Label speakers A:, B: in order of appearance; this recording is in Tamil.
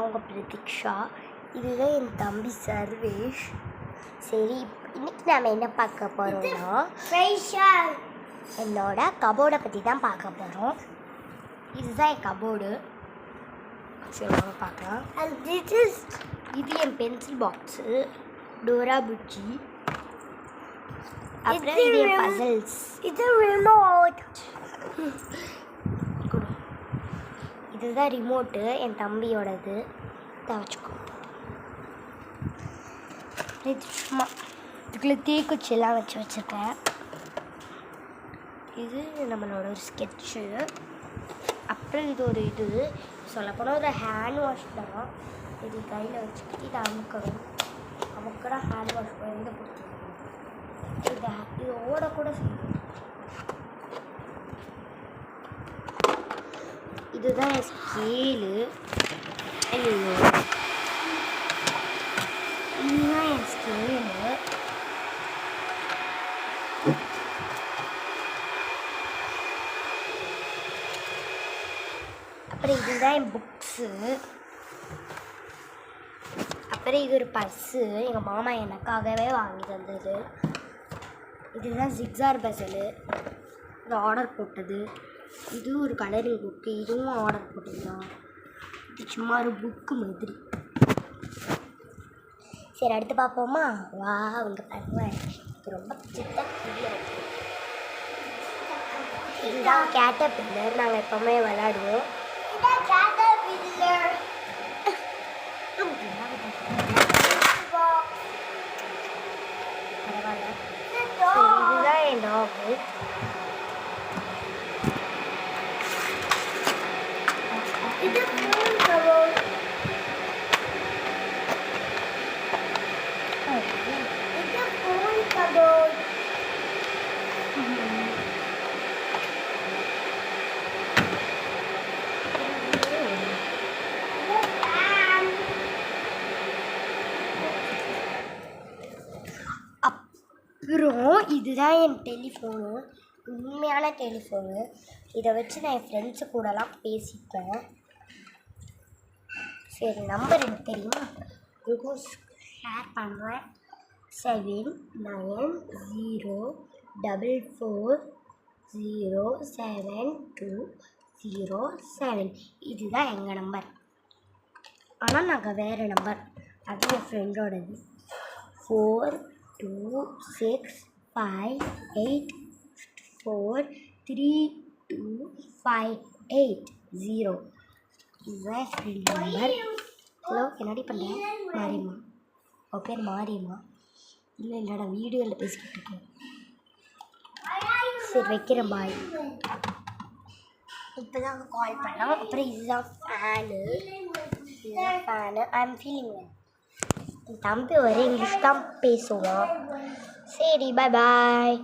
A: உங்கள் பிரதீக்ஷா. இதுதான் என் தம்பி சர்வேஷ். சரி, இன்னைக்கு நாம் என்ன பார்க்க போகிறோம்னா என்னோட கபோர்டை பற்றி தான் பார்க்க போகிறோம். இதுதான் என் கபோர்டு. சரி வாங்க பார்க்கலாம். இது என் பென்சில் பாக்ஸு, டோரா புச்சி, அப்புறம் இது என் பசல்ஸ், இது ரிமோட். இதுதான் ரிமோட்டு, என் தம்பியோடது. தான் வச்சுக்கோ. இது சும்மா இதுக்குள்ளே தீக்குச்சியெல்லாம் வச்சுருக்கேன். இது நம்மளோட ஒரு ஸ்கெட்சு. அப்புறம் இது ஒரு இது சொல்லப்போனால் ஒரு ஹேண்ட் வாஷ் தான். இது கையில் வச்சுக்கிட்டு இதை அமுக்கடா ஹேண்ட் வாஷ் பண்ணி பிடிச்சிருக்கோம். இது ஓடக்கூட செய்யும். இதுதான் என் ஸ்கேலு. இதுதான் என் ஸ்கேலு. அப்புறம் இதுதான் என் புக்ஸு. அப்புறம் இது ஒரு பர்ஸு, எங்கள் மாமா எனக்காகவே வாங்கி தந்தது. இதுதான் ஜிக்ஸார் பசலு, இது ஆர்டர் போட்டது. இது ஒரு கலரிங் புக்கு, இதுவும் ஆர்டர் போட்டது தான். இது சும்மா ஒரு புக்கு மாதிரி. சரி அடுத்து பார்ப்போமா? வா அவங்க பண்ணுவேன். இது ரொம்ப சின்ன இதுதான் கேட்டர்பில்லர். நாங்கள் எப்போவுமே விளையாடுவோம். பரவாயில்ல. இதுதான் என் டாகு. இது அப்புறம் இதுதான் என் டெலிஃபோனு, உண்மையான டெலிஃபோனு. இதை வச்சு நான் என் ஃப்ரெண்ட்ஸு கூடலாம் பேசிப்பேன். சரி நம்பர் எனக்கு தெரியுமா, உங்களுக்கும் ஷேர் பண்ணுறேன். 790404072007. இதுதான் எங்கள் நம்பர். ஆனால் நாங்கள் வேறு நம்பர், அது என் ஃப்ரெண்டோடது. 4268432580. இதுதான் என் ஃப்ரெண்ட் நம்பர். ஹலோ, என்னடி பண்ணுறேன்? மாரியம்மா. அவள் பேர் மாரியம்மா. இல்லைடா, வீடியோவில் பேசிக்கிட்டு இருக்கேன். சரி வைக்கிறேன், பாய். இப்போ தான் கால் பண்ணோம். அப்புறம் இதுதான் ஃபேனு. I am feeling. என் தம்பி வரை இங்கிலீஷ் தான் பேசுவான். சரி பாய் பாய்.